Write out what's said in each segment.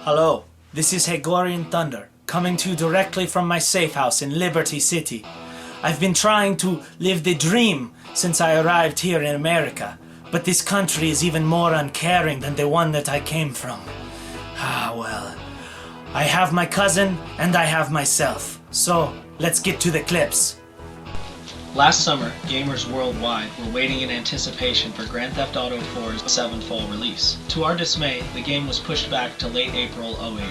Hello, this is Hagorian Thunder, coming to you directly from my safe house in Liberty City. I've been trying to live the dream since I arrived here in America, but this country is even more uncaring than the one that I came from. Well, I have my cousin and I have myself, so let's get to the clips. Last summer, gamers worldwide were waiting in anticipation for Grand Theft Auto 4's 7th fall release. To our dismay, the game was pushed back to late April 08,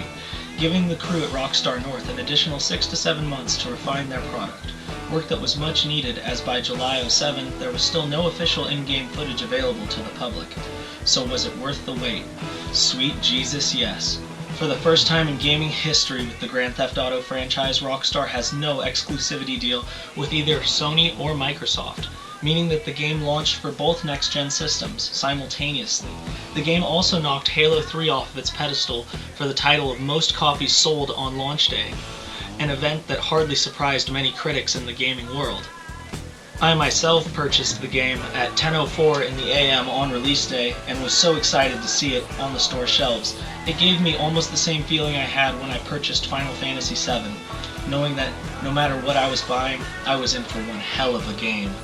giving the crew at Rockstar North an additional 6 to 7 months to refine their product. Work that was much needed, as by July 07 there was still no official in-game footage available to the public. So was it worth the wait? Sweet Jesus, yes. For the first time in gaming history with the Grand Theft Auto franchise, Rockstar has no exclusivity deal with either Sony or Microsoft, meaning that the game launched for both next-gen systems simultaneously. The game also knocked Halo 3 off of its pedestal for the title of most copies sold on launch day, an event that hardly surprised many critics in the gaming world. I myself purchased the game at 10:04 in the AM on release day and was so excited to see it on the store shelves. It gave me almost the same feeling I had when I purchased Final Fantasy VII, knowing that no matter what I was buying, I was in for one hell of a game.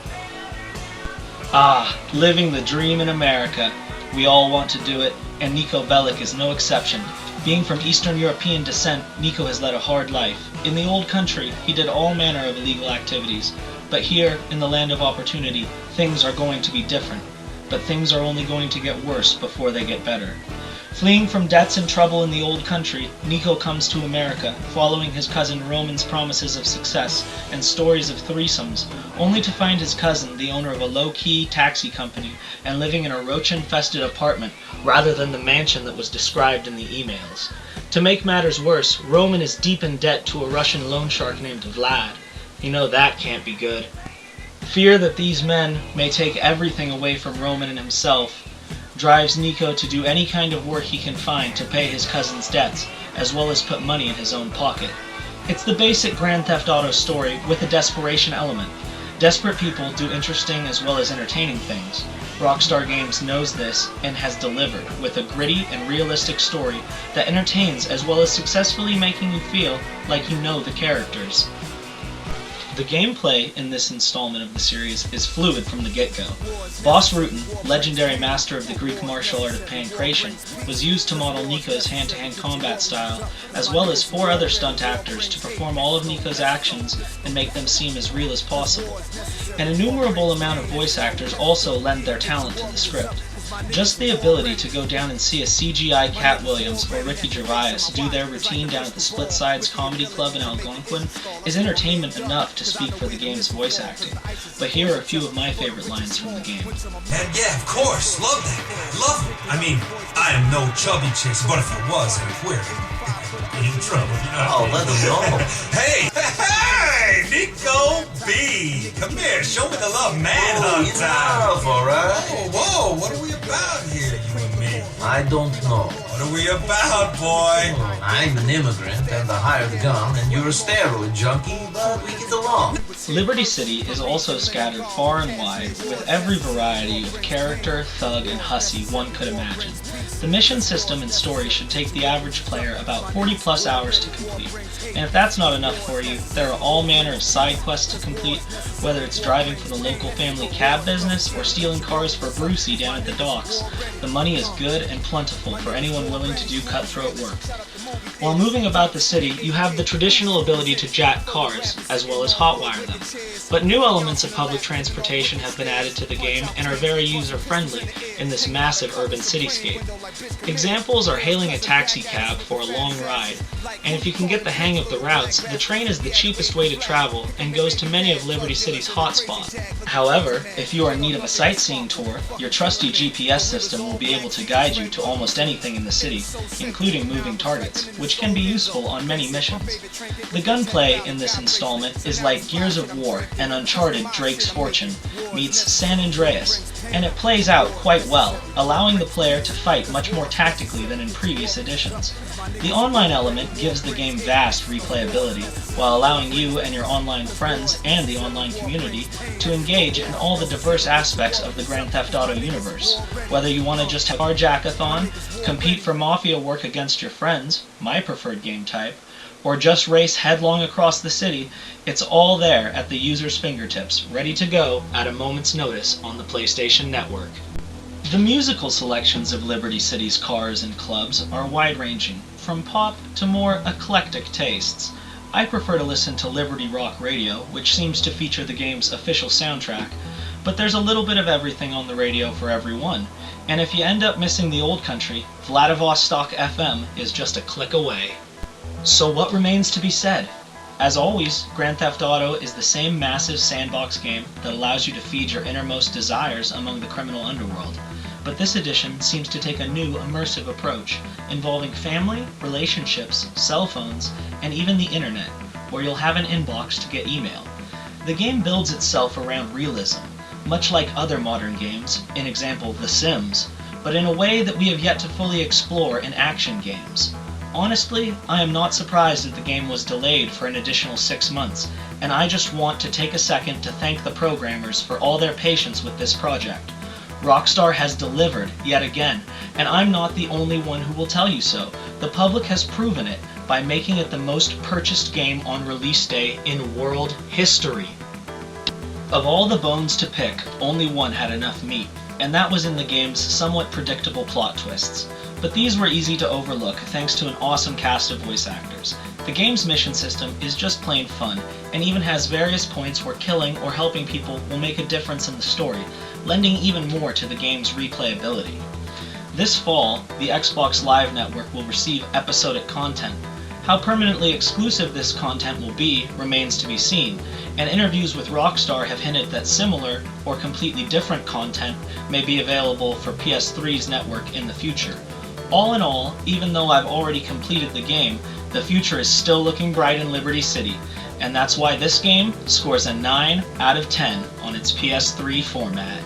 Living the dream in America. We all want to do it, and Niko Bellic is no exception. Being from Eastern European descent, Niko has led a hard life. In the old country, he did all manner of illegal activities. But here, in the land of opportunity, things are going to be different. But things are only going to get worse before they get better. Fleeing from debts and trouble in the old country, Niko comes to America, following his cousin Roman's promises of success and stories of threesomes, only to find his cousin the owner of a low-key taxi company and living in a roach-infested apartment rather than the mansion that was described in the emails. To make matters worse, Roman is deep in debt to a Russian loan shark named Vlad. You know that can't be good. Fear that these men may take everything away from Roman and himself drives Niko to do any kind of work he can find to pay his cousin's debts, as well as put money in his own pocket. It's the basic Grand Theft Auto story with a desperation element. Desperate people do interesting as well as entertaining things. Rockstar Games knows this and has delivered with a gritty and realistic story that entertains as well as successfully making you feel like you know the characters. The gameplay in this installment of the series is fluid from the get-go. Boss Rutan, legendary master of the Greek martial art of pancration, was used to model Niko's hand-to-hand combat style, as well as 4 other stunt actors to perform all of Niko's actions and make them seem as real as possible. An innumerable amount of voice actors also lend their talent to the script. Just the ability to go down and see a CGI Cat Williams or Ricky Gervais do their routine down at the Split Sides Comedy Club in Algonquin is entertainment enough to speak for the game's voice acting. But here are a few of my favorite lines from the game. And yeah, of course, love that. Love it. I mean, I am no chubby chicks, but if I was, I'd queer. In trouble, you know. Oh, let them know. Hey, Niko B. Come here, show me the love manhunt time. Alright. Whoa, what are we about here, you and me? I don't know. What are we about, boy? I'm an immigrant and a hired gun, and you're a steroid junkie, but we get along. Liberty City is also scattered far and wide with every variety of character, thug, and hussy one could imagine. The mission system and story should take the average player about 40 plus hours to complete. And if that's not enough for you, there are all manner of side quests to complete, whether it's driving for the local family cab business or stealing cars for Brucey down at the docks. The money is good and plentiful for anyone willing to do cutthroat work. While moving about the city, you have the traditional ability to jack cars, as well as hotwire them. But new elements of public transportation have been added to the game and are very user-friendly in this massive urban cityscape. Examples are hailing a taxi cab for a long ride, and if you can get the hang of the routes, the train is the cheapest way to travel and goes to many of Liberty City's hotspots. However, if you are in need of a sightseeing tour, your trusty GPS system will be able to guide you to almost anything in the city, including moving targets, which can be useful on many missions. The gunplay in this installment is like Gears of War and Uncharted Drake's Fortune meets San Andreas, and it plays out quite well, allowing the player to fight much more tactically than in previous editions. The online element gives the game vast replayability, while allowing you and your online friends and the online community to engage in all the diverse aspects of the Grand Theft Auto universe. Whether you want to just have carjack-a-thon, compete for mafia work against your friends, my preferred game type, or just race headlong across the city, it's all there at the user's fingertips, ready to go at a moment's notice on the PlayStation Network. The musical selections of Liberty City's cars and clubs are wide-ranging, from pop to more eclectic tastes. I prefer to listen to Liberty Rock Radio, which seems to feature the game's official soundtrack, but there's a little bit of everything on the radio for everyone, and if you end up missing the old country, Vladivostok FM is just a click away. So what remains to be said? As always, Grand Theft Auto is the same massive sandbox game that allows you to feed your innermost desires among the criminal underworld. But this edition seems to take a new immersive approach, involving family, relationships, cell phones, and even the internet, where you'll have an inbox to get email. The game builds itself around realism, much like other modern games, in example The Sims, but in a way that we have yet to fully explore in action games. Honestly, I am not surprised that the game was delayed for an additional 6 months, and I just want to take a second to thank the programmers for all their patience with this project. Rockstar has delivered yet again, and I'm not the only one who will tell you so. The public has proven it by making it the most purchased game on release day in world history. Of all the bones to pick, only one had enough meat, and that was in the game's somewhat predictable plot twists. But these were easy to overlook thanks to an awesome cast of voice actors. The game's mission system is just plain fun, and even has various points where killing or helping people will make a difference in the story, lending even more to the game's replayability. This fall, the Xbox Live Network will receive episodic content. How permanently exclusive this content will be remains to be seen, and interviews with Rockstar have hinted that similar or completely different content may be available for PS3's network in the future. All in all, even though I've already completed the game, the future is still looking bright in Liberty City, and that's why this game scores a 9 out of 10 on its PS3 format.